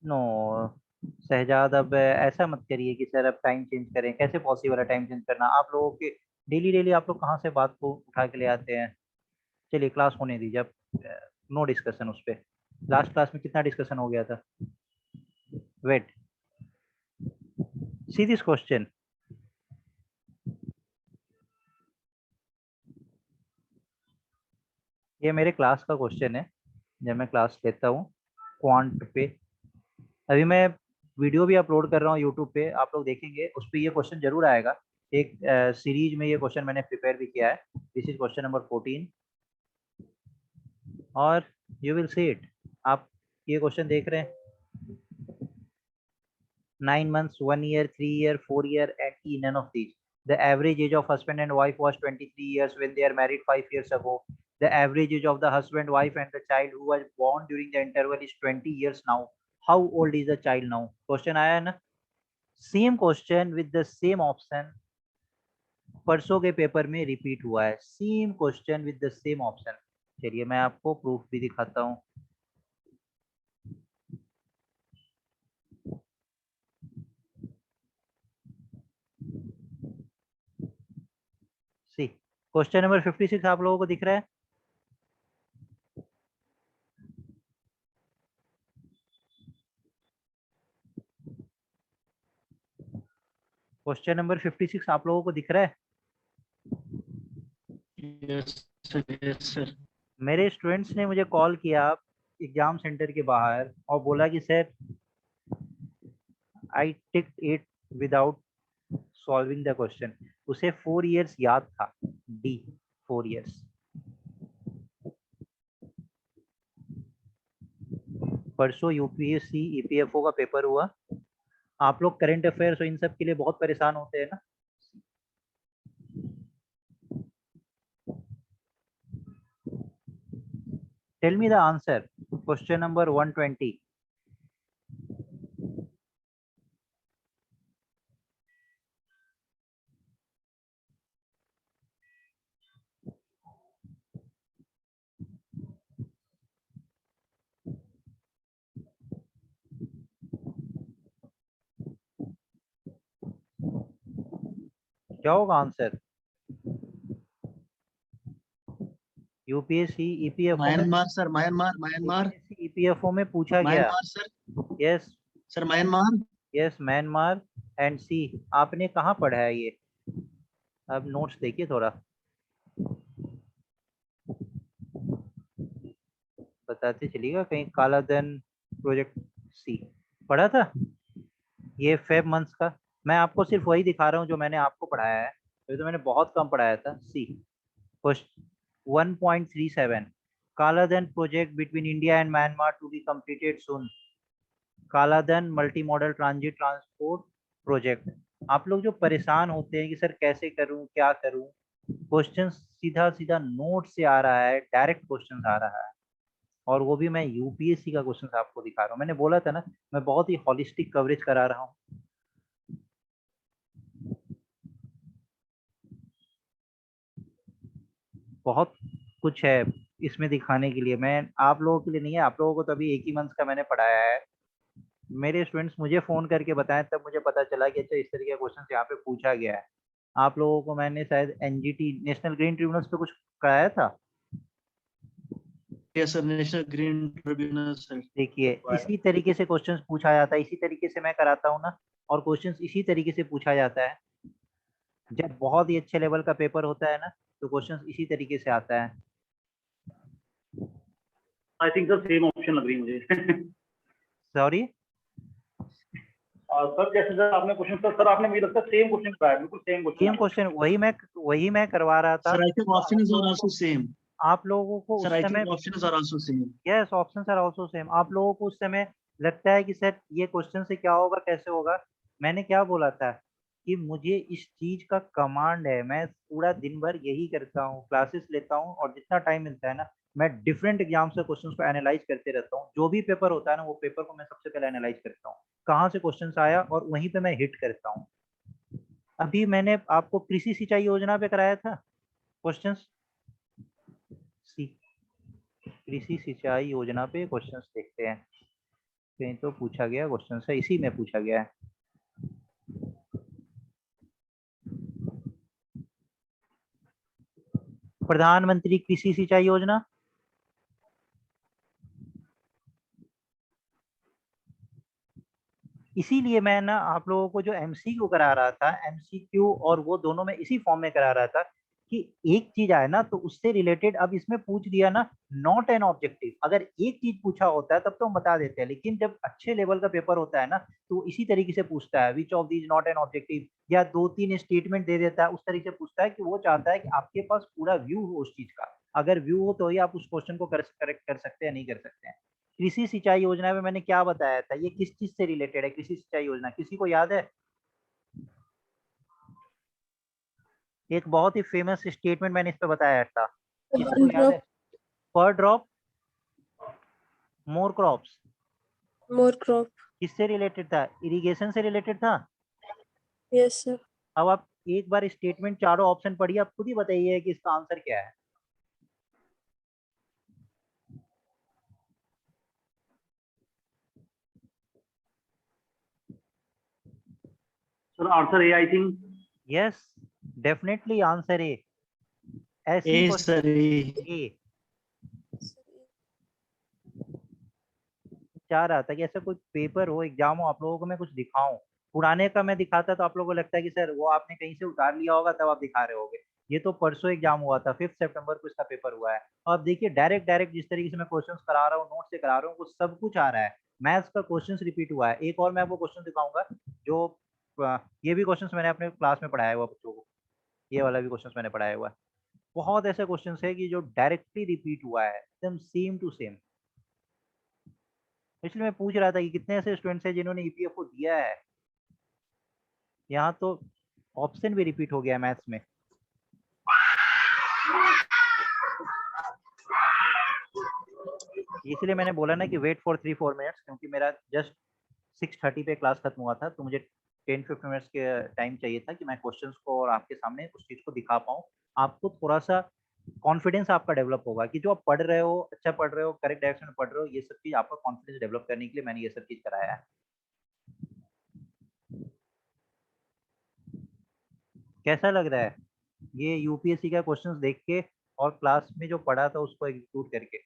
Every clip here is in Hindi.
नो शहजाद, अब ऐसा मत करिए कि सर अब टाइम चेंज करें। कैसे पॉसिबल है टाइम चेंज करना? आप लोगों के डेली डेली आप लोग कहाँ से बात को उठा के ले आते हैं? चलिए क्लास होने दीजिए अब। नो डिस्कशन उस पर। लास्ट क्लास में कितना डिस्कशन हो गया था? Wait, see this question. ये मेरे क्लास का क्वेश्चन है जब मैं क्लास लेता हूँ क्वांट पे। अभी मैं वीडियो भी अपलोड कर रहा हूँ यूट्यूब पे, आप लोग देखेंगे उस पर ये क्वेश्चन जरूर आएगा। एक सीरीज में ये क्वेश्चन मैंने प्रिपेयर भी किया है। दिस इज क्वेश्चन नंबर 14 और यू विल सी इट। आप ये क्वेश्चन देख रहे हैं, 9 months, 1 year, 3 year, 4 year, and E, none of these. The average age of husband and wife was 23 years when they are married 5 years ago. The average age of the husband, wife, and the child who was born during the interval is 20 years now. How old is the child now? Question आया है ना? Same question with the same option परसों के पेपर में रिपीट हुआ है। Same question with the same option. चलिए मैं आपको प्रूफ भी दिखाता हूँ। सी क्वेश्चन नंबर 56 आप लोगों को दिख रहा है? क्वेश्चन नंबर 56 आप लोगों को दिख रहा है? Yes sir, yes sir. मेरे स्टूडेंट्स ने मुझे कॉल किया एग्जाम सेंटर के बाहर और बोला कि sir I tick it without solving the question. उसे 4 years याद था। D 4 years। परसों यूपीएससी ईपीएफओ का पेपर हुआ। आप लोग करंट अफेयर्स और इन सब के लिए बहुत परेशान होते हैं ना। Tell me the answer question number 120। क्या होगा आंसर? यूपीएससी ईपीएफओ में Myanmar sir, Myanmar, Myanmar. UPSC EPFO में पूछा गया। Myanmar sir. Yes, sir Myanmar. Yes Myanmar and C. आपने कहाँ पढ़ा है ये? अब नोट्स देखिए थोड़ा, बताते चलिएगा कहीं काला धन प्रोजेक्ट सी पढ़ा था ये फेब मंथ्स का। मैं आपको सिर्फ वही दिखा रहा हूँ जो मैंने आपको पढ़ाया है। ये तो मैंने बहुत कम पढ़ाया था। सी question 1.37, Kaladan project between India and Myanmar to be completed soon. Kaladan multi modal transit transport project. आप लोग जो परेशान होते हैं कि सर कैसे करूं क्या करूं, क्वेश्चन सीधा सीधा नोट से आ रहा है, डायरेक्ट क्वेश्चन आ रहा है। और वो भी मैं यूपीएससी का क्वेश्चन आपको दिखा रहा हूँ। मैंने बोला था ना मैं बहुत ही हॉलिस्टिक कवरेज करा रहा हूँ। बहुत कुछ है इसमें दिखाने के लिए। मैं आप लोगों के लिए नहीं है, आप लोगों को तो अभी एक ही मंथ का मैंने पढ़ाया है। मेरे स्टूडेंट्स मुझे फोन करके बताएं तब मुझे पता चला कि अच्छा इस तरीके का क्वेश्चन यहाँ पे पूछा गया है। आप लोगों को मैंने शायद एनजीटी नेशनल ग्रीन ट्रिब्यूनल्स पे कुछ कराया था। Yes sir, national green tribunal sir. देखिए इसी तरीके से क्वेश्चंस पूछा जाता है, इसी तरीके से मैं कराता हूँ ना। और क्वेश्चंस इसी तरीके से पूछा जाता है। जब बहुत ही अच्छे लेवल का पेपर होता है ना तो क्वेश्चंस इसी तरीके से आता है। I think sir same option लग रही है मुझे। सॉरी, सर जैसे सर आपने क्वेश्चन सर आपने मुझे लगता है सेम क्वेश्चन कराया, बिल्कुल सेम सेम क्वेश्चन। क्वेश्चन वही मैं करवा रहा था। सर आई थिंक तो ऑप्शन इज आल्सो सेम। आप लोगों को सर उस आई समय, think option are also same. Yes options are also same. आप लोगों को उस समय लगता है कि सर ये क्वेश्चन से क्या होगा कैसे होगा। मैंने क्या बोला था कि मुझे इस चीज का कमांड है, मैं पूरा दिन भर यही करता हूँ, क्लासेस लेता हूँ और जितना टाइम मिलता है ना मैं डिफरेंट एग्जाम से क्वेश्चंस को एनालाइज करते रहता हूँ। जो भी पेपर होता है ना वो पेपर को मैं सबसे पहले एनालाइज करता हूँ कहाँ से क्वेश्चंस आया और वहीं पे मैं हिट करता हूँ। अभी मैंने आपको कृषि सिंचाई योजना पे कराया था क्वेश्चंस। कृषि सिंचाई योजना पे क्वेश्चंस देखते हैं। कहीं तो पूछा गया क्वेश्चन से, इसी में पूछा गया है। प्रधानमंत्री कृषि सिंचाई योजना, इसीलिए मैं ना आप लोगों को जो एमसीक्यू करा रहा था, एमसीक्यू और वो दोनों में इसी फॉर्म में करा रहा था कि एक चीज आए ना तो उससे रिलेटेड अब इसमें पूछ दिया ना, नॉट एन ऑब्जेक्टिव। अगर एक चीज पूछा होता है तब तो हम बता देते हैं, लेकिन जब अच्छे लेवल का पेपर होता है ना तो इसी तरीके से पूछता है, which of these not an objective, या 2-3 स्टेटमेंट दे देता है, उस तरीके से पूछता है कि वो चाहता है कि आपके पास पूरा व्यू हो उस चीज का। अगर व्यू हो तो ही आप उस क्वेश्चन को करेक्ट कर सकते हैं, नहीं कर सकते हैं। कृषि सिंचाई योजना में मैंने क्या बताया था, ये किस चीज से रिलेटेड है कृषि सिंचाई योजना, किसी को याद है? एक बहुत ही फेमस स्टेटमेंट मैंने इस पे बताया था, किसी को याद है? पर drop more crops, more crop. किससे रिलेटेड था? इरिगेशन से रिलेटेड था। Yes sir. अब आप एक बार स्टेटमेंट चारों ऑप्शन पढ़िए, आप खुद ही बताइए कि इसका आंसर क्या है। Sir answer A I think. Yes, definitely answer A. ऐसी ए सर ए चाह रहा था कि ऐसा कोई पेपर हो, एग्जाम हो, आप लोगों को मैं कुछ दिखाऊं। पुराने का मैं दिखाता तो आप लोगों को लगता है कि सर वो आपने कहीं से उतार लिया होगा तब आप दिखा रहे होगे। ये तो परसों एग्जाम हुआ था, 5 सितंबर को इसका पेपर हुआ है। और आप देखिए डायरेक्ट डायरेक्ट जिस तरीके से मैं क्वेश्चंस करा रहा हूँ, नोट से करा रहा हूँ, वो सब कुछ आ रहा है। मैथ्स का क्वेश्चंस रिपीट हुआ है। एक और मैं आपको क्वेश्चन दिखाऊंगा जो ये भी क्वेश्चंस मैंने अपने क्लास में पढ़ाया हुआ बच्चों को, ये वाला भी क्वेश्चंस मैंने पढ़ाया हुआ है। बहुत ऐसे क्वेश्चंस है कि जो डायरेक्टली रिपीट हुआ है, एकदम सेम टू सेम। इसलिए मैं पूछ रहा था कि कितने ऐसे स्टूडेंट्स हैं जिन्होंने ईपीएफओ दिया है। यहाँ तो ऑप्शन भी रिपीट हो गया है मैथ्स में। इसलिए मैंने बोला ना कि वेट फॉर 3-4 मिनट्स, क्योंकि मेरा जस्ट 6:30 पे क्लास खत्म हुआ था, तो मुझे 10-15 मिनट्स के टाइम चाहिए था कि मैं क्वेश्चंस को और आपके सामने उस चीज को दिखा पाऊँ। आपको थोड़ा सा कॉन्फिडेंस आपका डेवलप होगा कि जो आप पढ़ रहे हो, अच्छा पढ़ रहे हो, करेक्ट डायरेक्शन में पढ़ रहे हो, ये सब चीज आपका कॉन्फिडेंस डेवलप करने के लिए मैंने ये सब चीज कराया है। कैसा लग रहा है ये यूपीएससी का क्वेश्चंस देख के और क्लास में जो पढ़ा था उसको एग्जीक्यूट करके?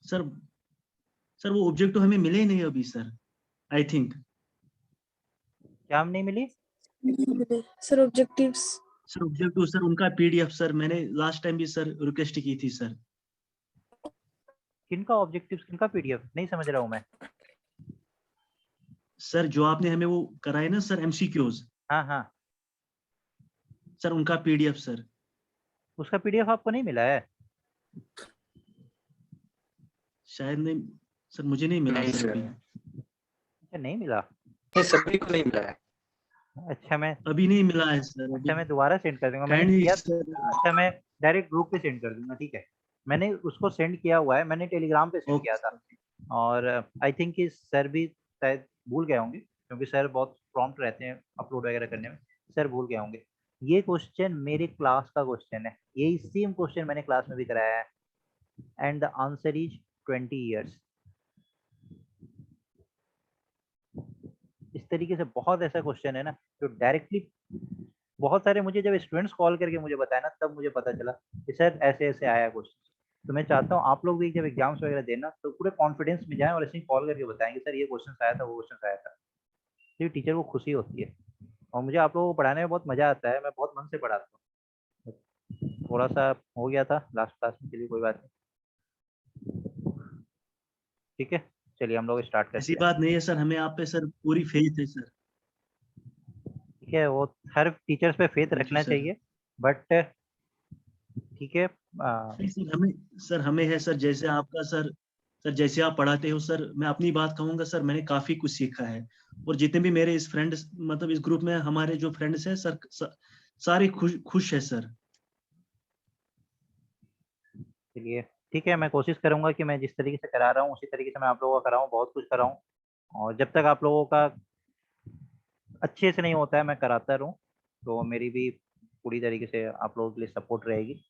सर सर वो ऑब्जेक्ट तो हमें मिले ही नहीं अभी सर, आई थिंक। क्या हम नहीं मिली? Sir objectives. सर ऑब्जेक्ट तो सर उनका पीडीएफ सर, मैंने लास्ट टाइम भी सर रिक्वेस्ट की थी सर। किनका ऑब्जेक्टिव्स, किनका पीडीएफ, नहीं समझ रहा हूँ मैं। सर जो आपने हमें वो कराए ना सर एमसीक्यूज, हाँ हाँ, सर उनका पीडीएफ सर। उसका पीडीएफ आपको नहीं मिला है? शायद नहीं सर, मुझे नहीं मिला नहीं सर सर। अभी। अच्छा, नहीं मिला। नहीं, सभी को नहीं मिला है। अच्छा मैं अभी नहीं मिला है सर अभी। अच्छा मैं दोबारा सेंड कर दूंगा, मैंने काइंडली किया। सर। अच्छा मैं डायरेक्ट ग्रुप पे सेंड कर दूंगा, ठीक है। मैंने उसको सेंड किया हुआ है, मैंने टेलीग्राम पे सेंड किया था। और आई थिंक कि सर भी शायद भूल गए होंगे, क्योंकि सर बहुत प्रॉम्प्ट रहते हैं अपलोड वगैरह करने में। सर भूल गए होंगे। ये क्वेश्चन मेरे क्लास का क्वेश्चन है, यही सेम क्वेश्चन मैंने क्लास में भी कराया है। And the answer is 20 years. इस तरीके से बहुत ऐसा क्वेश्चन है ना जो डायरेक्टली, बहुत सारे मुझे जब स्टूडेंट्स कॉल करके मुझे बताया ना तब मुझे पता चला कि सर ऐसे ऐसे आया क्वेश्चन। तो मैं चाहता हूँ आप लोग भी जब एग्जाम्स वगैरह देना तो पूरे कॉन्फिडेंस में जाएं और ऐसे ही कॉल करके बताएं कि सर ये क्वेश्चन आया था, वो क्वेश्चन आया था। तो टीचर को खुशी होती है और मुझे आप लोगों को पढ़ाने में बहुत मजा आता है, मैं बहुत मन से पढ़ाता हूँ। थोड़ा सा हो गया था लास्ट क्लास में, चलिए कोई बात नहीं। ठीक है, चलिए हम लोग स्टार्ट करते ऐसी हैं। बात नहीं है सर, हमें आप पे सर पूरी फेथ है सर। ठीक है, वो हर टीचर्स पे फेथ थैंक यू रखना सर। चाहिए, बट ठीक है। नहीं सर हमें है सर, जैसे आपका सर, सर जैसे आप पढ़ाते हो सर, मैं अपनी बात कहूंगा सर, मैंने काफी कुछ सीखा है। और जितने भी मेरे इस फ्रेंड्स, मतलब इस ग्रुप में हमारे जो फ्रेंड्स हैं सर, सारे खुश है सर। चलिए ठीक है, मैं कोशिश करूंगा कि मैं जिस तरीके से करा रहा हूँ उसी तरीके से मैं आप लोगों का कराऊँ, बहुत कुछ कराऊँ। और जब तक आप लोगों का अच्छे से नहीं होता है मैं कराता रहूँ, तो मेरी भी पूरी तरीके से आप लोगों के लिए सपोर्ट रहेगी।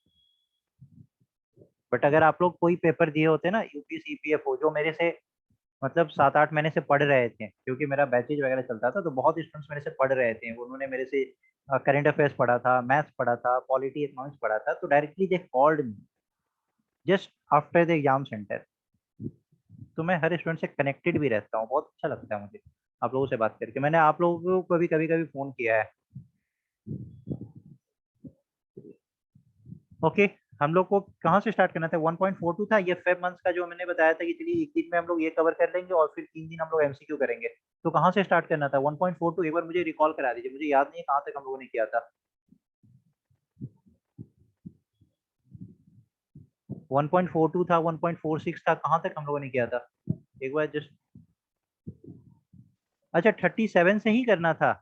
बट अगर आप लोग कोई पेपर दिए होते ना यूपीएससी ईपीएफओ, जो मेरे से मतलब 7-8 महीने से पढ़ रहे थे, क्योंकि मेरा बैचेज वगैरह चलता था, तो बहुत स्टूडेंट्स मेरे से पढ़ रहे थे, उन्होंने मेरे से करंट अफेयर्स पढ़ा था, मैथ्स पढ़ा था, पॉलिटी इकोनॉमिक्स पढ़ा था, तो directly they called me just after the exam centre. तो मैं हर स्टूडेंट से कनेक्टेड भी रहता हूँ, बहुत अच्छा लगता है मुझे आप लोगों से बात करके। मैंने आप लोगों को भी कभी कभी फोन किया है। ओके, हम लोग को कहाँ से स्टार्ट करना था? 1.42 था ये फेब मंथ्स का, जो मैंने बताया था कि चलिए एक दिन में हम लोग ये कवर कर लेंगे और फिर 3 दिन हम लोग एमसीक्यू करेंगे। तो कहाँ से स्टार्ट करना था? 1.42 एक बार मुझे रिकॉल करा दीजिए, मुझे याद नहीं है कहाँ तक हम लोगों ने किया था। 1.42 था, 1.46 था, कहाँ तक हम लोगों ने किया था एक बार जस्ट। अच्छा 37 से ही करना था।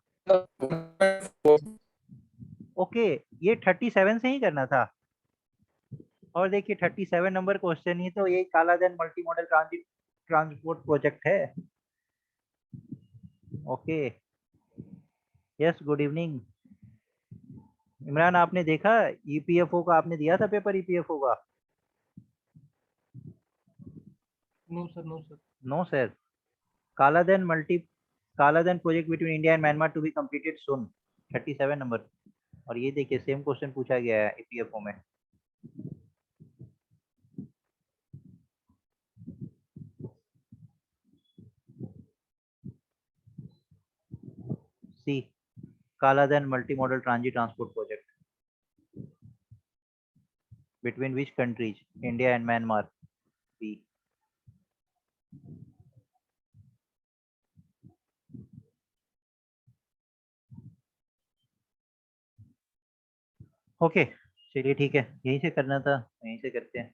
ओके, ये 37 से ही करना था। और देखिए 37 नंबर क्वेश्चन ही तो ये Kaladan multi modal transport project है। Okay, yes, good evening. Imran, आपने देखा ईपीएफओ का? आपने दिया था पेपर ईपीएफओ का? No sir, no sir. No sir. Kaladan project between India and Myanmar to be completed soon, 37 number. और ये देखिए सेम क्वेश्चन पूछा गया है ईपीएफओ में। सी, कालाधन multi modal transit transport project between which countries? India and Myanmar. B. Okay, चलिए ठीक है, यहीं से करना था, यहीं से करते हैं।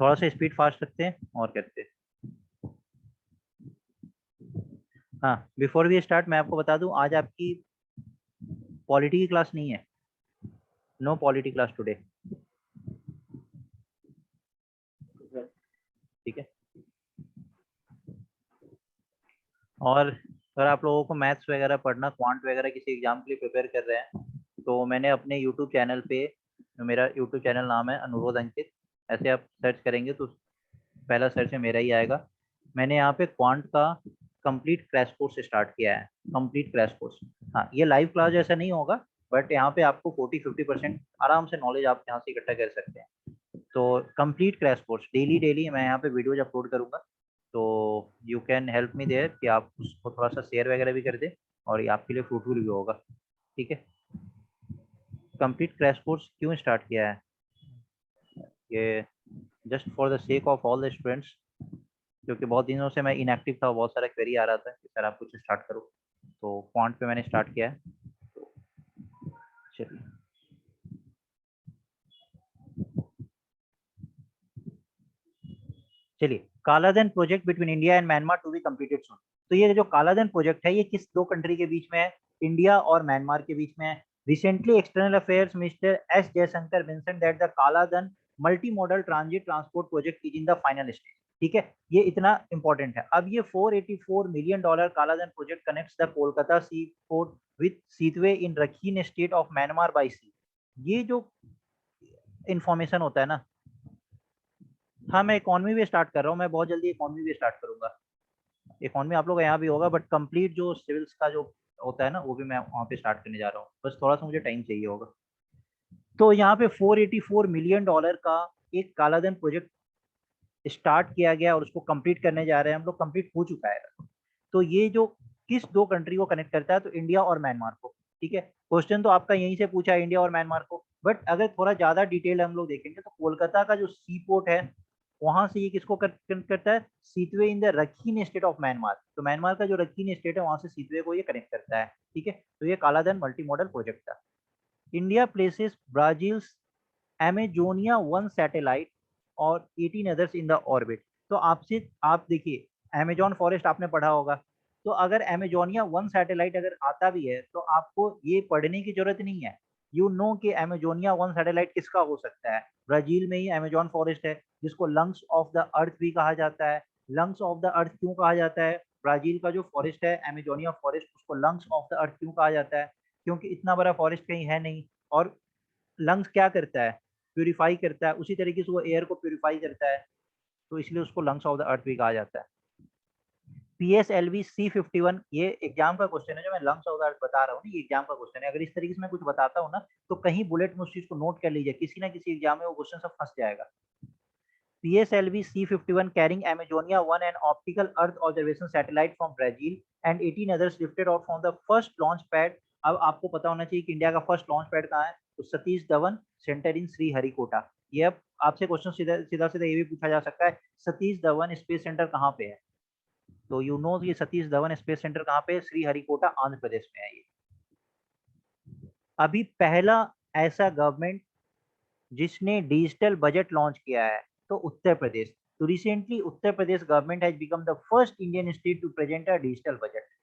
थोड़ा सा स्पीड फास्ट रखते हैं और करते हैं। हाँ, बिफोर वी स्टार्ट मैं आपको बता दूं, आज आपकी पॉलिटी की क्लास नहीं है। नो पॉलिटी क्लास टुडे, ठीक है। और अगर आप लोगों को मैथ्स वगैरह पढ़ना, क्वांट वगैरह किसी एग्जाम के लिए प्रिपेयर कर रहे हैं, तो मैंने अपने यूट्यूब चैनल पे, मेरा यूट्यूब चैनल नाम है अनुरोध अंकित, ऐसे आप सर्च करेंगे तो पहला सर्च में मेरा ही आएगा। मैंने यहाँ पे क्वांट का कंप्लीट क्रैश कोर्स स्टार्ट किया है, कंप्लीट क्रैश कोर्स। हाँ, ये लाइव क्लास जैसा नहीं होगा, बट यहाँ पे आपको 40-50% आराम से नॉलेज आप यहाँ से इकट्ठा कर सकते हैं। तो complete crash course daily daily मैं यहाँ पे वीडियोज अपलोड करूँगा, तो you can help me there कि आप उसको थोड़ा सा शेयर वगैरह भी कर दें, और ये आपके लिए फ्रूटफुल भी होगा, ठीक है। कंप्लीट क्रैश कोर्स क्यों स्टार्ट किया है? ये just for the sake of all the students, क्योंकि बहुत दिनों से मैं इनएक्टिव था, बहुत सारा क्वेरी आ रहा था कि सर आप कुछ स्टार्ट करो, तो क्वांट पे मैंने स्टार्ट किया है। तो चलिए, Kaladan project between India and Myanmar to be completed soon. तो ये जो कालाधन प्रोजेक्ट है, ये किस दो कंट्री के बीच में है? इंडिया और म्यांमार के बीच में है। Recently external affairs minister S Jaishankar mention that the Kaladan multi modal transit transport project is in the final stage, ठीक है। ये इतना इंपॉर्टेंट है। अब ये $484 million Kaladan project connects the Kolkata sea port with Sittwe in Rakhine state of Myanmar by sea. ये जो इंफॉर्मेशन होता है ना, हाँ मैं इकोनॉमी भी स्टार्ट कर रहा हूँ, मैं बहुत जल्दी इकोनॉमी भी स्टार्ट करूंगा। इकोनॉमी आप लोग यहाँ भी होगा, बट कंप्लीट जो सिविल्स का जो होता है ना, वो भी मैं वहाँ पे स्टार्ट करने जा रहा हूँ, बस थोड़ा सा मुझे टाइम चाहिए होगा। तो यहाँ पे $484 मिलियन का एक कालाधन प्रोजेक्ट स्टार्ट किया गया और उसको कंप्लीट करने जा रहे हैं हम लोग, कंप्लीट हो चुका है। तो ये जो किस दो कंट्री को कनेक्ट करता है? तो इंडिया और म्यांमार को, ठीक है। क्वेश्चन तो आपका यहीं से पूछा है, इंडिया और म्यांमार को, बट अगर थोड़ा ज्यादा डिटेल हम लोग देखेंगे तो कोलकाता का जो सी पोर्ट है, वहां से ये किसको कनेक्ट करता है? Sittwe in the Rakhine state of Myanmar. तो म्यांमार का जो रखीन स्टेट है, वहां से सीतवे को ये कनेक्ट करता है, ठीक है। तो ये कालाधन मल्टी मॉडल प्रोजेक्ट था। इंडिया प्लेसेस ब्राजील्स एमेजोनिया 1 सैटेलाइट और 18 अदर्स इन द ऑर्बिट। तो आपसे आप देखिए, अमेजोन फॉरेस्ट आपने पढ़ा होगा, तो अगर एमेजोनिया 1 सैटेलाइट अगर आता भी है, तो आपको ये पढ़ने की जरूरत नहीं है। यू नो कि एमेजोनिया 1 सैटेलाइट किसका हो सकता है? ब्राजील में ही अमेजोन फॉरेस्ट है, जिसको लंग्स ऑफ द अर्थ भी कहा जाता है। लंग्स ऑफ द अर्थ क्यों कहा जाता है? ब्राजील का जो फॉरेस्ट है एमेजोनिया फॉरेस्ट, उसको लंग्स ऑफ द अर्थ क्यों कहा जाता है? क्योंकि इतना बड़ा फॉरेस्ट कहीं है नहीं। और लंग्स क्या करता है? प्यूरिफाई करता है, उसी तरीके से वो एयर को प्यूरिफाई करता है, तो इसलिए उसको लंग्स ऑफ द अर्थ भी कहा जाता है। PSLV C51, ये एग्जाम का क्वेश्चन है, जो मैं लंग्स ऑफ द अर्थ बता रहा हूँ, ये एग्जाम का क्वेश्चन है। अगर इस तरीके से मैं कुछ बताता हूँ ना, तो कहीं बुलेट में उस चीज को नोट कर लीजिए, किसी ना किसी एग्जाम में वो क्वेश्चन सब फंस जाएगा। PSLV C51 carrying Amazonia 1 and optical Earth observation satellite from Brazil and 18 others lifted off from the first launch pad। अब आपको पता होना चाहिए कि इंडिया का फर्स्ट लॉन्च पैड कहाँ है, तो सतीश धवन सेंटर इन श्रीहरिकोटा। ये अब आपसे क्वेश्चन सीधा सीधा ये भी पूछा जा सकता है, सतीश धवन स्पेस सेंटर कहाँ पे है, तो यू नो ये सतीश धवन स्पेस सेंटर कहाँ पे है, श्रीहरिकोटा आंध्र प्रदेश में है ये। अभी पहला ऐसा गवर्नमेंट जिसने डिजिटल बजट लॉन्च किया है, तो उत्तर प्रदेश। तो recently Uttar Pradesh government has become the first Indian state to present a digital budget.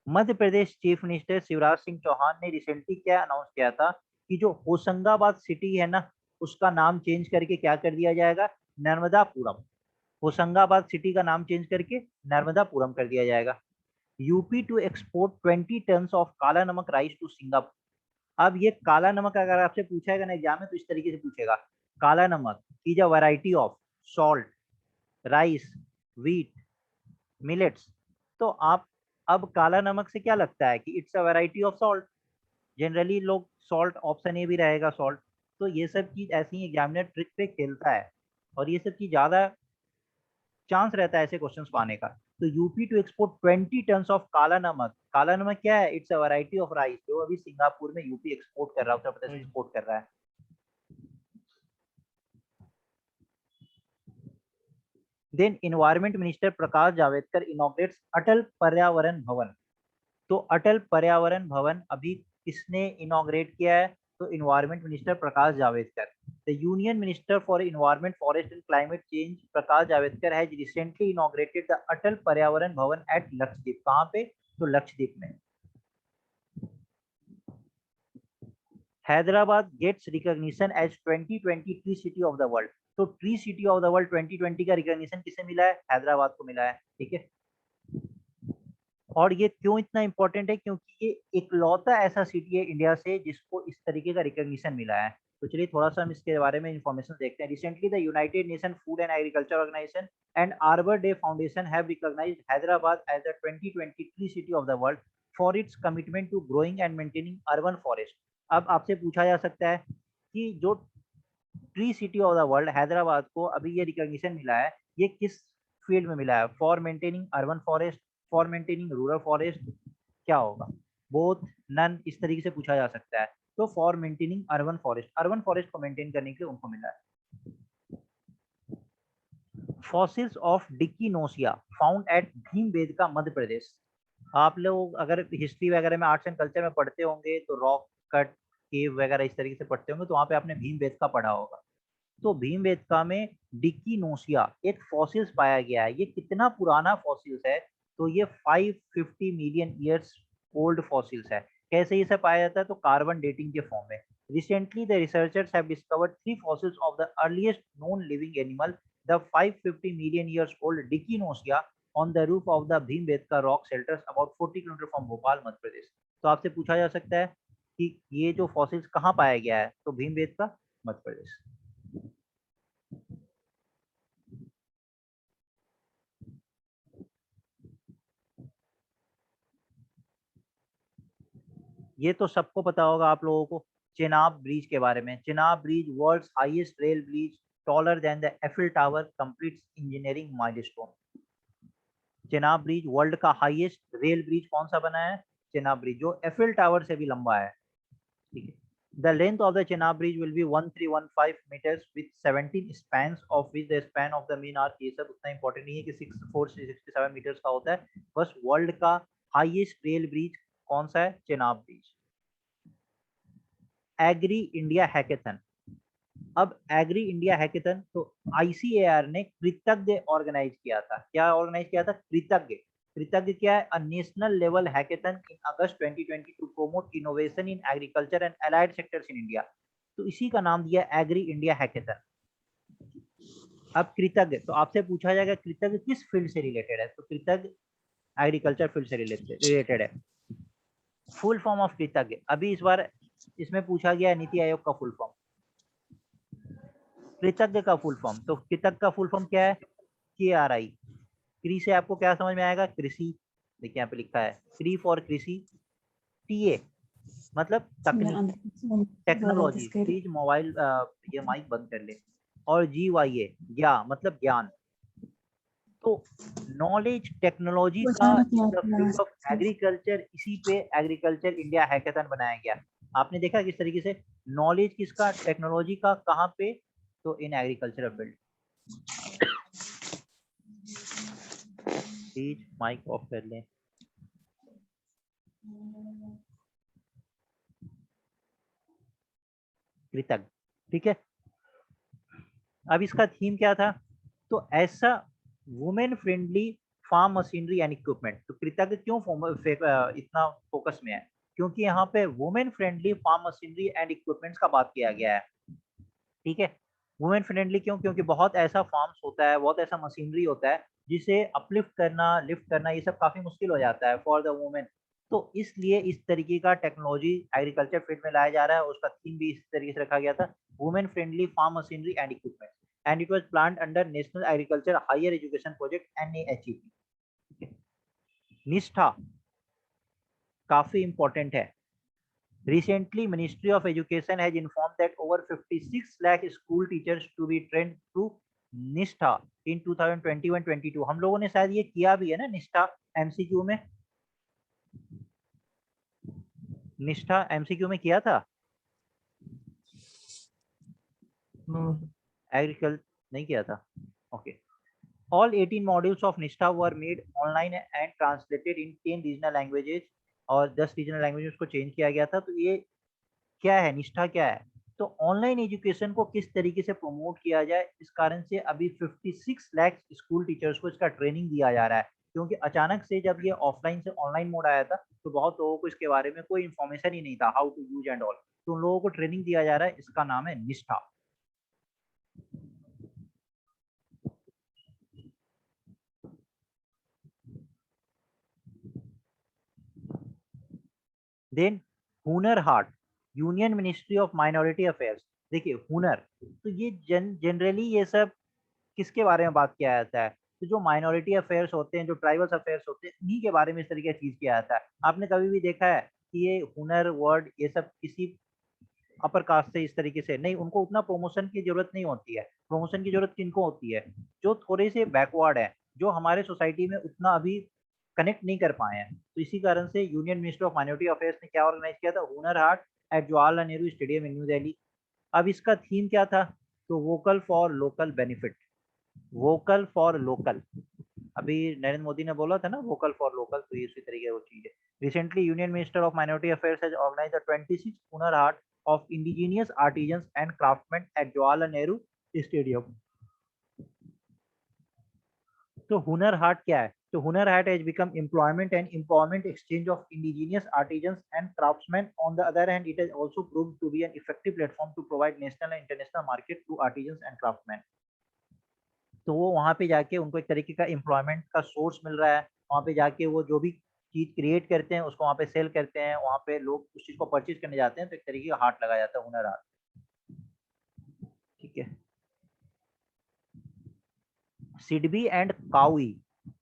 Madhya Pradesh chief minister Shivraj Singh Chauhan ने रिसेंटली क्या अनाउंस किया था कि जो होशंगाबाद सिटी है ना, उसका नाम चेंज करके क्या कर दिया जाएगा, नर्मदापुरम। होशंगाबाद सिटी का नाम चेंज करके नर्मदापुरम कर दिया जाएगा। UP to export 20 ton of Kala Namak rice to Singapore. अब ये काला नमक अगर आपसे पूछेगा ना एग्जाम में, तो इस तरीके से पूछेगा, काला नमक is a variety of salt, rice, wheat, millets. तो आप अब काला नमक से क्या लगता है कि it's a variety of salt. Generally लोग सॉल्ट, ऑप्शन ए भी रहेगा सॉल्ट। तो ये सब चीज ऐसे ही एग्जामिनर ट्रिक पे खेलता है, और ये सब चीज ज्यादा चांस रहता है ऐसे क्वेश्चंस पाने का। तो UP to export 20 ton of Kala Namak. Kala Namak क्या है, it's a variety of rice, जो अभी सिंगापुर में यूपी एक्सपोर्ट कर रहा है, उत्तर प्रदेश एक्सपोर्ट कर रहा है। Then environment minister Prakash Javadekar inaugurates अटल पर्यावरण भवन। तो अटल पर्यावरण भवन अभी किसने इनॉग्रेट किया है, तो environment minister Prakash Javadekar. The union minister for environment, forest and climate change Prakash Javadekar has recently inaugurated the Atal Paryavaran Bhavan at Lakshadweep. कहाँ पे, तो लक्षद्वीप में। Hyderabad gets recognition as 2020 tree city of the world. तो tree city of the world 2020 का रिकॉग्निशन किसे मिला है, हैदराबाद को मिला है। ठीक है, और ये क्यों इतना इंपॉर्टेंट है, क्योंकि ये इकलौता ऐसा सिटी है इंडिया से जिसको इस तरीके का रिकॉग्निशन मिला है। तो चलिए थोड़ा सा हम इसके बारे में इंफॉर्मेशन देखते हैं। Recently the United Nation Food and Agriculture Organization and Arbor Day Foundation have recognized Hyderabad as the 2020 tree city of the world for its commitment to growing and maintaining urban forest. अब आपसे पूछा जा सकता है कि जो tree city of the world Hyderabad को अभी ये रिकॉग्निशन मिला है, ये किस फील्ड में मिला है, for maintaining urban forest, for maintaining rural forest, क्या होगा, बोथ, नन, इस तरीके से पूछा जा सकता है। तो फॉर मेंटेनिंग अर्बन फॉरेस्ट को मेंटेन करने के लिए उनको मिला है। Fossils of Dickinsonia found at Bhimbetka Madhya Pradesh. आप लोग अगर हिस्ट्री वगैरह में, आर्ट्स एंड कल्चर में पढ़ते होंगे, तो रॉक कट केव वगैरह इस तरीके से पढ़ते होंगे, तो वहां पे आपने भीमबेटका पढ़ा होगा। तो भीमबेटका में डिकीनोसिया एक फॉसिल्स पाया गया है। ये कितना पुराना फॉसिल्स है, तो ये 550 मिलियन ईयर्स ओल्ड फॉसिल्स है। कैसे ये सब पाया जाता है, तो कार्बन डेटिंग के फॉर्म में। Recently the researchers have discovered 3 fossils of the earliest known living animal, the 550 million years old Dickinsonia on the roof of the Bhimbetka rock shelters about 40 kilometre from Bhopal, Madhya Pradesh. तो आपसे पूछा जा सकता है कि ये जो फॉसिल्स कहाँ पाया गया है, तो भीमबेटका, मध्य प्रदेश। ये तो सबको पता होगा आप लोगों को, चेनाब ब्रिज के बारे में। Chenab bridge world's highest rail bridge, taller than the Eiffel tower, completes engineering milestone. Chenab bridge world का हाईएस्ट रेल ब्रिज कौन सा बना है, चेनाब ब्रिज, जो एफिल टावर से भी लंबा है। ठीक है, the length of the Chenab bridge will be 1315 meters with 17 spans of which the span of the main arc, ये सब उतना इंपॉर्टेंट नहीं है कि 64 से 67 मीटर्स का होता है। बस वर्ल्ड का हाईएस्ट रेल ब्रिज कौन सा है, Chenab bridge. Agri India hackathon. अब एग्री इंडिया हैकेथन तो ICAR ने कृतज्ञ ऑर्गेनाइज किया था। क्या ऑर्गेनाइज किया था, कृतज्ञ। कृतज्ञ क्या है, a national level hackathon in August 2020 to promote innovation in agriculture and allied sectors in India. तो इसी का नाम दिया एग्री इंडिया हैकेथन। अब कृतज्ञ, तो आपसे पूछा जाएगा कृतज्ञ किस फील्ड से रिलेटेड है, तो कृतज्ञ एग्रीकल्चर फील्ड से रिलेटेड है। फुल फॉर्म ऑफ कृतज्ञ, अभी इस बार इसमें पूछा गया नीति आयोग का फुल फॉर्म, कृतज्ञ का फुल फॉर्म। तो कृतज्ञ का फुल फॉर्म क्या है? KRI। कृ से आपको क्या समझ में आएगा? कृषि। देखिए यहाँ पे लिखा है क्री फॉर कृषि, TA मतलब तकनीक, टेक्नोलॉजी। प्लीज मोबाइल ये माइक बंद कर ले। और GYA ज्ञा मतलब ज्ञान। तो नॉलेज टेक्नोलॉजी का द फील्ड ऑफ एग्रीकल्चर, इसी पे एग्रीकल्चर इंडिया हैकेथन बनाया गया। आपने देखा किस तरीके से नॉलेज किसका, टेक्नोलॉजी का, कहाँ पे? तो in agriculture field. Please mic off कर लें। कृतज्ञ, ठीक है। अब इसका थीम क्या था? तो ऐसा women friendly farm machinery and equipment. तो कृतज्ञ क्यों इतना फोकस में है? क्योंकि यहाँ पे women friendly farm machinery and equipments का बात किया गया है, ठीक है। वुमेन फ्रेंडली क्यों? क्योंकि बहुत ऐसा फार्म्स होता है, बहुत ऐसा मशीनरी होता है जिसे अपलिफ्ट करना, लिफ्ट करना, ये सब काफी मुश्किल हो जाता है फॉर द वुमेन। तो इसलिए इस तरीके का टेक्नोलॉजी एग्रीकल्चर फील्ड में लाया जा रहा है। उसका थीम भी इस तरीके से रखा गया था, women friendly farm machinery and equipment, and it was planned under National Agriculture Higher Education Project NAHEP। Nishtha काफी इंपॉर्टेंट है। Recently, Ministry of Education has informed that over 56 lakh school teachers to be trained through निष्ठा in 2021-22। हम लोगों ने शायद ये किया भी है ना निष्ठा MCQ में। निष्ठा MCQ में किया था No, एग्रीकल्चर, नहीं किया था। ओके। All 18 modules of निष्ठा were made online and translated in 10 regional languages, और 10 रीजनल लैंग्वेजेस को चेंज किया गया था। तो ये क्या है, निष्ठा क्या है? तो ऑनलाइन एजुकेशन को किस तरीके से प्रमोट किया जाए, इस कारण से अभी 56 लाख स्कूल टीचर्स को इसका ट्रेनिंग दिया जा रहा है। क्योंकि अचानक से जब ये ऑफलाइन से ऑनलाइन मोड आया था तो बहुत लोगों को इसके बारे में कोई इन्फॉर्मेशन ही नहीं था, how to use and all. तो उन लोगों को ट्रेनिंग दिया जा रहा है, इसका नाम है Nishtha. Then Hunar Haat, union ministry of minority affairs. देखिए हुनर, तो ये जनरली ये सब किसके बारे में बात किया जाता है? तो जो माइनॉरिटी अफेयर्स होते हैं, जो ट्राइबल्स अफेयर्स होते हैं, उन्हीं के बारे में इस तरीके की चीज किया जाता है। आपने कभी भी देखा है कि ये हुनर वर्ड ये सब किसी अपर कास्ट से इस तरीके से नहीं, उनको उतना प्रमोशन की जरूरत नहीं होती है। प्रमोशन की जरूरत किनको होती है? जो थोड़े से बैकवर्ड है, जो हमारे सोसाइटी में उतना अभी कनेक्ट नहीं कर पाए हैं। तो इसी कारण से union ministry of minority affairs ने क्या ऑर्गेनाइज किया था? Hunar Haat at Jawaharlal Nehru stadium in New Delhi. अब इसका थीम क्या था? तो vocal for local benefit, vocal for local. अभी नरेंद्र मोदी ने बोला था ना वोकल फॉर लोकल, तो ये इसी तरीके वो चीज है। Recently union minister of minority affairs has organised the 26th Hunar Haat of indigenous artisans and craftsman at Jawaharlal Nehru stadium. तो हुनर हाट क्या है? तो Hunar Haat has become employment and empowerment exchange of indigenous artisans and craftsman. On the other hand it has also proved to be an effective platform to provide national and international market to artisans and craftsman. तो वो वहाँ पे जाके उनको एक तरीके का एम्प्लॉयमेंट का सोर्स मिल रहा है। वहाँ पे जाके वो जो भी चीज क्रिएट करते हैं उसको वहाँ पे सेल करते हैं, वहाँ पे लोग उस चीज को परचेज करने जाते हैं। तो एक तरीके का हाट लगाया जाता है, हुनर हाट, ठीक है। SIDBI and Kauai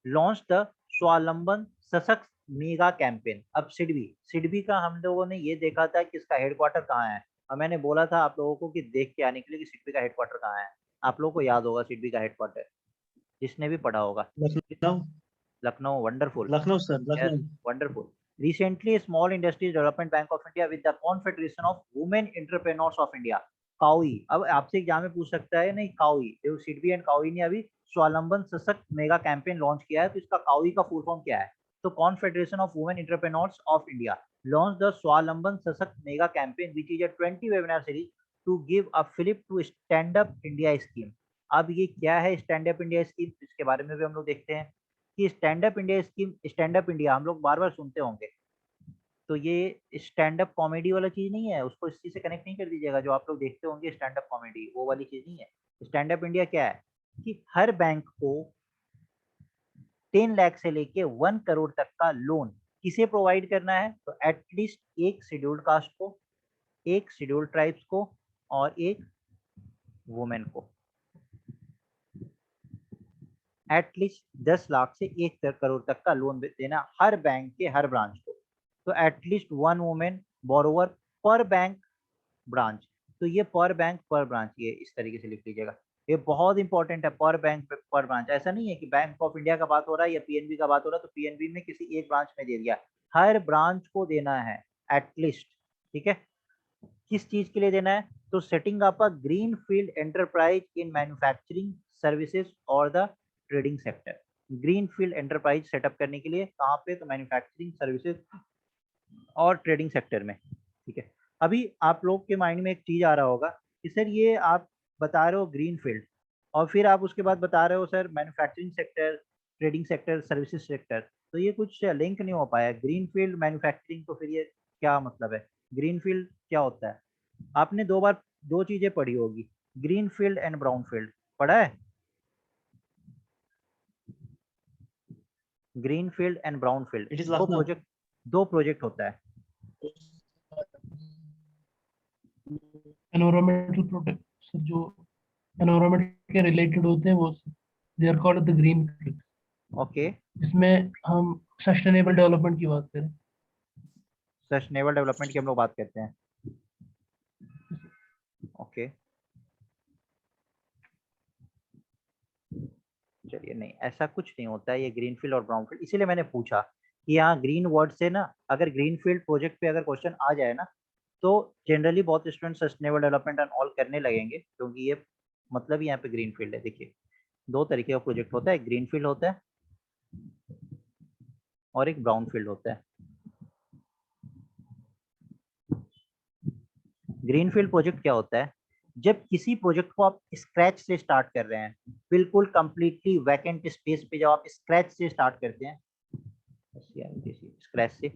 launch the Swavalamban Sashakt mega campaign. अब सिडबी का हम लोगों ने ये देखा था कि इसका हेडक्वार्टर कहाँ है, और मैंने बोला था आप लोगों को कि देख के आने के लिए कि सिडबी का हेडक्वार्टर कहाँ है। आप लोगों को याद होगा सिडबी का हेडक्वार्टर, जिसने भी पढ़ा होगा। Lucknow. Lucknow, wonderful, Lucknow sir, yes, Lucknow. wonderful. Recently, Small Industries Development Bank of India with the Confederation of Women Entrepreneurs of India, Kauai. अब आपसे एग्जाम में पूछ सकता है, नहीं काउई, देखो सिडबी एंड काउई ने अभी स्वावलंबन सशक्त मेगा कैंपेन लॉन्च किया है। तो इसका काउई का फुल फॉर्म क्या है? तो Confederation of Women Entrepreneurs of India launch the Swavalamban Sashakt mega campaign which is a 20 webinar series to give a fillip to Stand Up India scheme. अब ये क्या है स्टैंड अप इंडिया स्कीम? इसके बारे में भी हम लोग देखते हैं कि stand Up India scheme, stand Up India हम लोग बार बार सुनते होंगे। तो ये स्टैंड अप कॉमेडी वाला चीज नहीं है, उसको इस चीज से कनेक्ट नहीं कर दीजिएगा। जो आप लोग देखते होंगे स्टैंड अप कॉमेडी, वो वाली चीज नहीं है। स्टैंड अप इंडिया क्या है कि हर बैंक को 10 लाख से लेके 1 करोड़ तक का लोन किसे प्रोवाइड करना है? तो एटलीस्ट एक शेड्यूल्ड कास्ट को, एक शेड्यूल्ड ट्राइब्स को और एक वुमेन को। एटलीस्ट 10 लाख से 1 करोड़ तक का लोन देना हर बैंक के हर ब्रांच को। तो एटलीस्ट 1 वुमेन बोरोवर पर बैंक ब्रांच। तो ये पर बैंक पर ब्रांच, ये इस तरीके से लिख लीजिएगा, ये बहुत इंपॉर्टेंट है। पर बैंक पर ब्रांच, ऐसा नहीं है कि बैंक ऑफ इंडिया का बात हो रहा है या पीएनबी का बात हो रहा है तो पीएनबी में किसी एक ब्रांच में दे दिया, हर ब्रांच को देना है एटलीस्ट। ठीक है, किस चीज के लिए देना है? तो setting up a green field enterprise in manufacturing services और the trading sector. Green field enterprise setup करने के लिए कहाँ पे? तो मैन्युफैक्चरिंग सर्विसेज और ट्रेडिंग सेक्टर में। ठीक है, अभी आप लोग के माइंड में एक चीज आ रहा होगा कि सर ये आप बता रहे हो ग्रीन फील्ड और फिर आप उसके बाद बता रहे हो sir manufacturing sector, trading sector, services sector, तो ये कुछ लिंक नहीं हो पाया। ग्रीन फील्ड मैन्युफैक्चरिंग, तो फिर ये क्या मतलब है? ग्रीन फील्ड क्या होता है? आपने दो चीजें पढ़ी होगी, green field and brown field पढ़ा है? Green field and brown field It is दो प्रोजेक्ट होता है। एनवायरमेंटल प्रोटेक्ट सर, जो एनवायरमेंट के रिलेटेड होते हैं वो they are called the green field. Okay, इसमें हम सस्टेनेबल डेवलपमेंट की बात करें। सस्टेनेबल डेवलपमेंट की हम लोग बात करते हैं। ओके, चलिए, नहीं ऐसा कुछ नहीं होता है ये ग्रीन फील्ड और ब्राउन फील्ड। इसीलिए मैंने पूछा कि यहाँ ग्रीन वर्ड से ना, अगर ग्रीन फील्ड प्रोजेक्ट पे अगर क्वेश्चन आ जाए ना तो जनरली बहुत student sustainable development and all करने लगेंगे, क्योंकि ये मतलब ही यहाँ पे ग्रीन फील्ड है। देखिए, दो तरीके का प्रोजेक्ट होता है, ग्रीन फील्ड होता है और एक ब्राउन फील्ड होता है। ग्रीन फील्ड प्रोजेक्ट क्या होता है? जब किसी प्रोजेक्ट को आप स्क्रैच से स्टार्ट कर रहे हैं, बिल्कुल कंप्लीटली वैकेंट स्पेस पे जब आप स्क्रैच से स्टार्ट करते हैं, स्क्रैच से,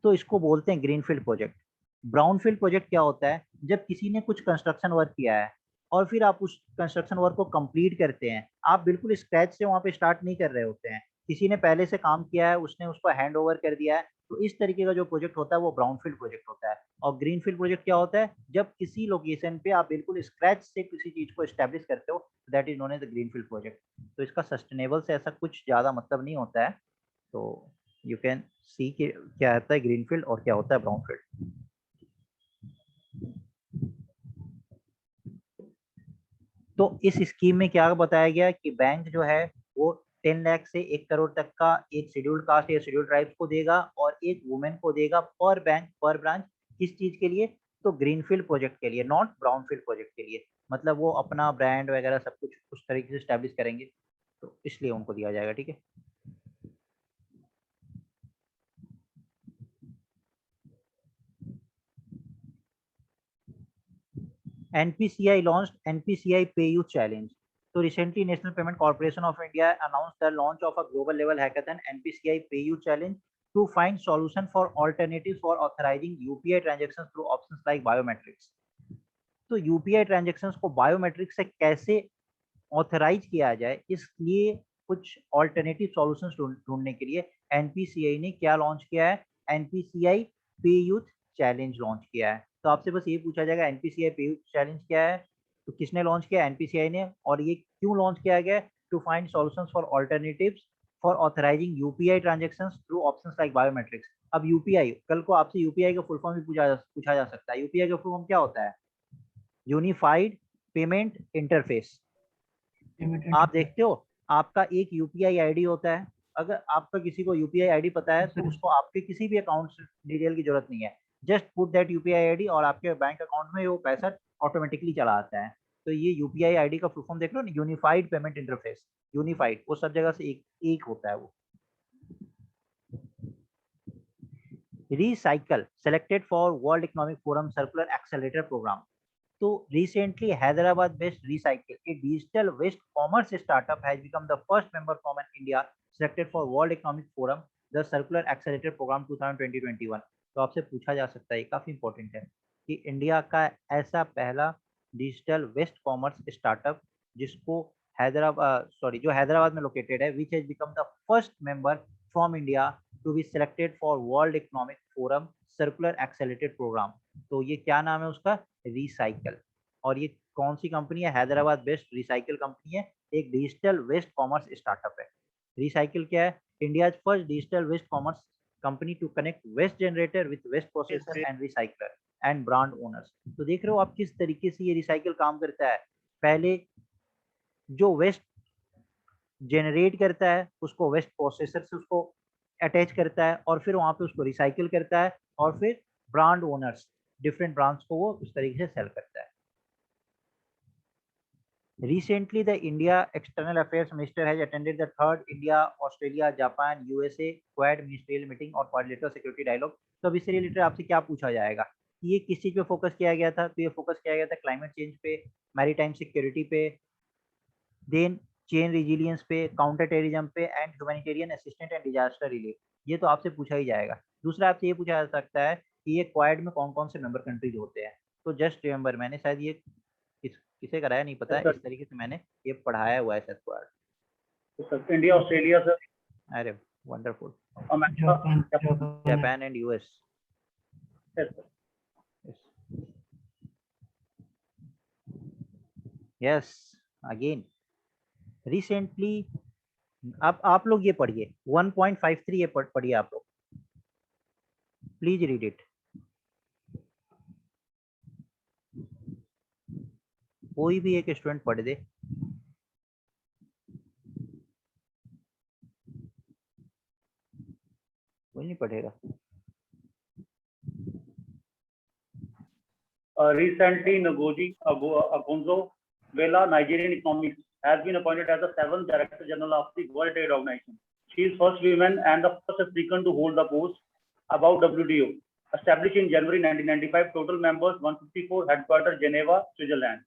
तो इसको बोलते हैं green field project. Brown field project क्या होता है? जब किसी ने कुछ कंस्ट्रक्शन वर्क किया है और फिर आप उस कंस्ट्रक्शन वर्क को कंप्लीट करते हैं, आप बिल्कुल स्क्रैच से वहां पे स्टार्ट नहीं कर रहे होते हैं, किसी ने पहले से काम किया है, उसने उसको हैंड ओवर कर दिया है, तो इस तरीके का जो प्रोजेक्ट होता है वो ब्राउन फील्ड प्रोजेक्ट होता है। और ग्रीन फील्ड प्रोजेक्ट क्या होता है? जब किसी लोकेशन पे आप बिल्कुल स्क्रैच से किसी चीज को एस्टेब्लिश करते हो, that is known as the green field project. तो इसका सस्टेनेबल से ऐसा कुछ ज्यादा मतलब नहीं होता है। तो यू कैन सी कि क्या होता है ग्रीन फील्ड और क्या होता है ब्राउन फील्ड। तो इस स्कीम में क्या बताया गया कि बैंक जो है वो 10 लाख से 1 करोड़ तक का एक शेड्यूल्ड कास्ट या शेड्यूल्ड ट्राइब्स को देगा और एक वुमेन को देगा पर बैंक पर ब्रांच। किस चीज के लिए? तो ग्रीन फील्ड प्रोजेक्ट के लिए, नॉट ब्राउन फील्ड प्रोजेक्ट के लिए। मतलब वो अपना ब्रांड वगैरह सब कुछ उस तरीके से स्टैब्लिश करेंगे, तो इसलिए उनको दिया जाएगा। ठीक है, NPCI launched NPCI Pay You Challenge. So recently, National Payment Corporation of India announced the launch of a global level hackathon, NPCI Pay You Challenge, to find solution for alternatives for authorizing UPI transactions through options like biometrics. तो UPI transactions को biometrics से कैसे ऑथराइज किया जाए, इसलिए कुछ ऑल्टरनेटिव सॉल्यूशंस ढूंढने के लिए एनपीसीआई ने क्या लॉन्च किया है? एनपीसीआई पे यूथ चैलेंज लॉन्च किया है। तो आपसे बस ये पूछा जाएगा एनपीसीआई पे यूथ चैलेंज क्या है? तो किसने लॉन्च किया? एनपीसीआई ने। और ये क्यों लॉन्च किया गया? To find solutions for alternatives for authorizing UPI transactions through options like biometrics. अब यूपीआई, कल को आपसे यूपीआई का फुल फॉर्म भी पूछा जा सकता है। यूपीआई का फुल फॉर्म क्या होता है? Unified payment interface. आप देखते हो आपका एक यूपीआई आईडी होता है, अगर आपका किसी को यूपीआई आईडी पता है तो उसको आपके किसी भी अकाउंट डिटेल की जरूरत नहीं है, just put that UPI ID और आपके बैंक अकाउंट में वो पैसा ऑटोमेटिकली चला आता है। तो ये यूपीआई आईडी का फुल फॉर्म देख लो ना, यूनिफाइड पेमेंट इंटरफेस। यूनिफाइड वो सब जगह से एक होता है वो। Recycle selected for World Economic Forum Circular Accelerator Program. So recently, Hyderabad-based Recycle, a digital waste commerce startup, has become the first member from India selected for World Economic Forum, the Circular Accelerator Program 2020-21. तो आपसे पूछा जा सकता है, काफी इंपॉर्टेंट है, कि इंडिया का ऐसा पहला डिजिटल वेस्ट कॉमर्स स्टार्टअप जिसको जो हैदराबाद में लोकेटेड है, which has become the first member from India to be selected for World Economic Forum circular accelerated programme. तो ये क्या नाम है उसका? रिसाइकल। और ये कौन सी कंपनी है? हैदराबाद बेस्ड रिसाइकल कंपनी है, एक डिजिटल वेस्ट कॉमर्स स्टार्टअप है। रिसाइकल क्या है? India first digital waste commerce company to connect waste generator with waste processor and recycler and brand owners. तो देख रहे हो आप किस तरीके से ये रिसाइकल काम करता है। पहले जो वेस्ट जनरेट करता है उसको वेस्ट प्रोसेसर से उसको अटैच करता है और फिर वहां पे उसको रिसाइकिल करता है और फिर ब्रांड ओनर्स डिफरेंट ब्रांड्स को वो उस तरीके से सेल करता है। Recently, the India External Affairs Minister has attended the third India, Australia, Japan, USA Quad Ministerial Meeting और Quadrilateral Security Dialogue। तो अब इससे रिलेटेड आपसे क्या पूछा जाएगा कि ये किस चीज पे फोकस किया गया था? तो ये फोकस किया गया था क्लाइमेट चेंज पे, मैरीटाइम सिक्योरिटी पे, देन चेन रिजिलियंस पे, काउंटर टेररिज्म पे and humanitarian assistant and disaster relief. ये तो आपसे पूछा ही जाएगा। दूसरा आपसे ये पूछा जा सकता है कि ये क्वाड में कौन कौन से मेंबर कंट्रीज होते हैं। तो जस्ट रिमेंबर, मैंने शायद ये किसे कराया नहीं पता, इस तरीके से मैंने ये पढ़ाया हुआ है sir quad. India, Australia sir, अरे wonderful, America, Japan and US. Yes, again recently अब आप लोग ये पढ़िए 1.53, ये पढ़िए आप लोग, प्लीज रीड इट। कोई भी एक स्टूडेंट पढ़ दे। कोई नहीं पढ़ेगा। Recently, Ngozi Okonjo-Iweala, Nigerian economist, has been appointed as the 7th Director General of the World Trade Organization. She is first woman and the first African to hold the post above WTO. Established in January 1995, total members 154, headquarters Geneva, Switzerland.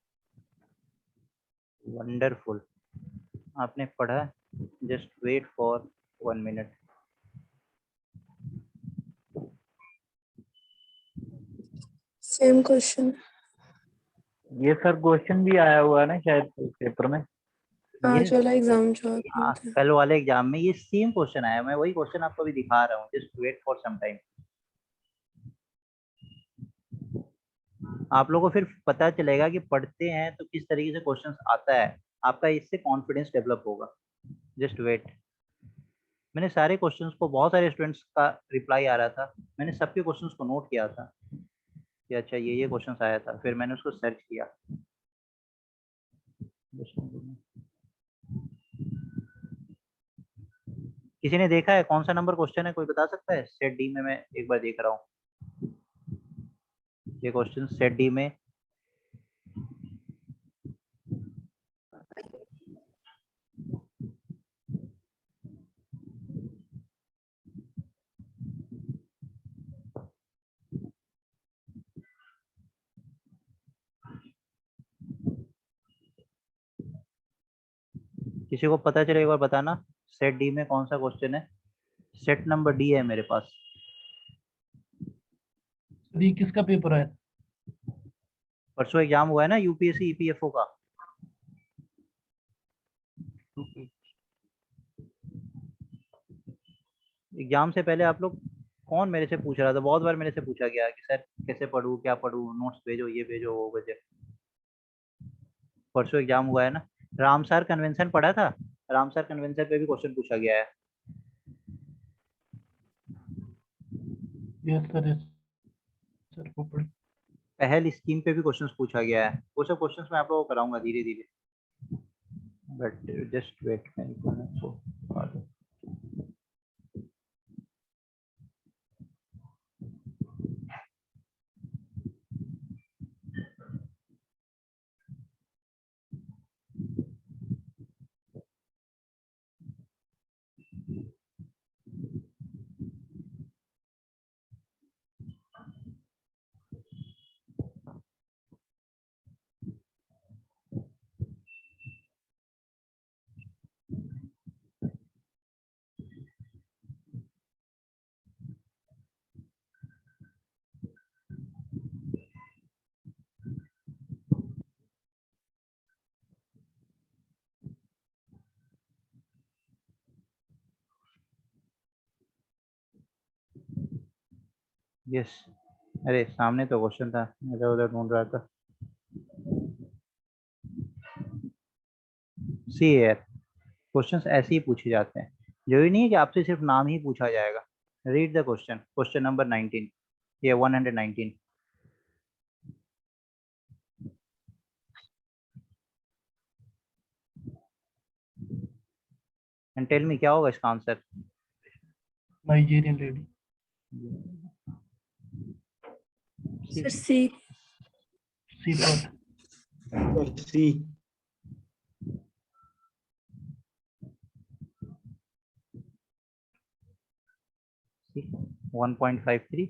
Wonderful, आपने पढ़ा। Just wait for 1 minute. Same question. ये सर क्वेश्चन भी आया हुआ है ना शायद पेपर में। आज वाला एग्जाम जो हाँ, कल वाले एग्जाम में ये सेम क्वेश्चन आया। मैं वही क्वेश्चन आपको भी दिखा रहा हूँ। Just wait for some time. आप लोगों को फिर पता चलेगा कि पढ़ते हैं तो किस तरीके से क्वेश्चंस आता है, आपका इससे कॉन्फिडेंस डेवलप होगा। Just wait. मैंने सारे क्वेश्चंस को, बहुत सारे स्टूडेंट्स का रिप्लाई आ रहा था, मैंने सबके क्वेश्चंस को नोट किया था कि अच्छा ये क्वेश्चंस आया था, फिर मैंने उसको सर्च किया। किसी ने देखा है कौन सा नंबर क्वेश्चन है? कोई बता सकता है? सेट डी में मैं एक बार देख रहा हूँ ये क्वेश्चन सेट डी में। किसी को पता चले एक बार बताना, सेट डी में कौन सा क्वेश्चन है? सेट नंबर डी है मेरे पास। डी किसका पेपर है? परसों एग्जाम हुआ है ना यूपीएससी ईपीएफओ का। एग्जाम से पहले आप लोग, कौन मेरे से पूछ रहा था? बहुत बार मेरे से पूछा गया कि सर कैसे पढूं, क्या पढूं, नोट्स भेजो, ये भेजो, वो भेजो। परसों एग्जाम हुआ है ना। रामसर कन्वेंशन पढ़ा था? रामसर कन्वेंशन पे भी क्वेश्चन पूछा गया है। यस सर, यस सर को पढ़। पहल स्कीम पे भी क्वेश्चंस पूछा गया है। वो सब क्वेश्चंस मैं आप लोगों को कराऊंगा धीरे धीरे, बट जस्ट वेट। यस, अरे सामने तो क्वेश्चन था, इधर उधर ढूंढ रहा था। सी यार, क्वेश्चंस ऐसे ही पूछे जाते हैं, जरूरी नहीं है कि आपसे सिर्फ नाम ही पूछा जाएगा। Read the question, question number 19 या 119। एंड टेल मी क्या होगा इसका answer. Nigerian lady. Sir C. C for C. 1.53,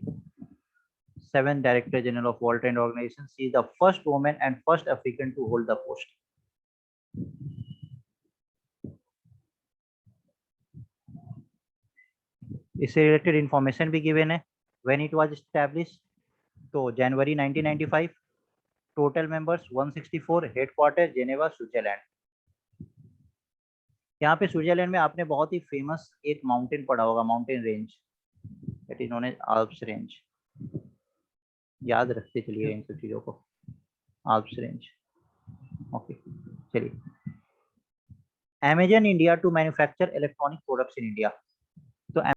7th Director General of World Trade Organization. She is the first woman and first African to hold the post. इससे रिलेटेड इंफॉर्मेशन भी गिवन है। When it was established, तो जनवरी 1995, total members 164, headquarter Geneva Switzerland. यहाँ पे स्विट्जरलैंड में आपने बहुत ही फेमस एक माउंटेन पढ़ा होगा, mountain range, that is known as Alps range. याद रखते चलिए इन सब चीजों को, आल्प्स रेंज। ओके चलिए। Amazon India to manufacture electronic products in India.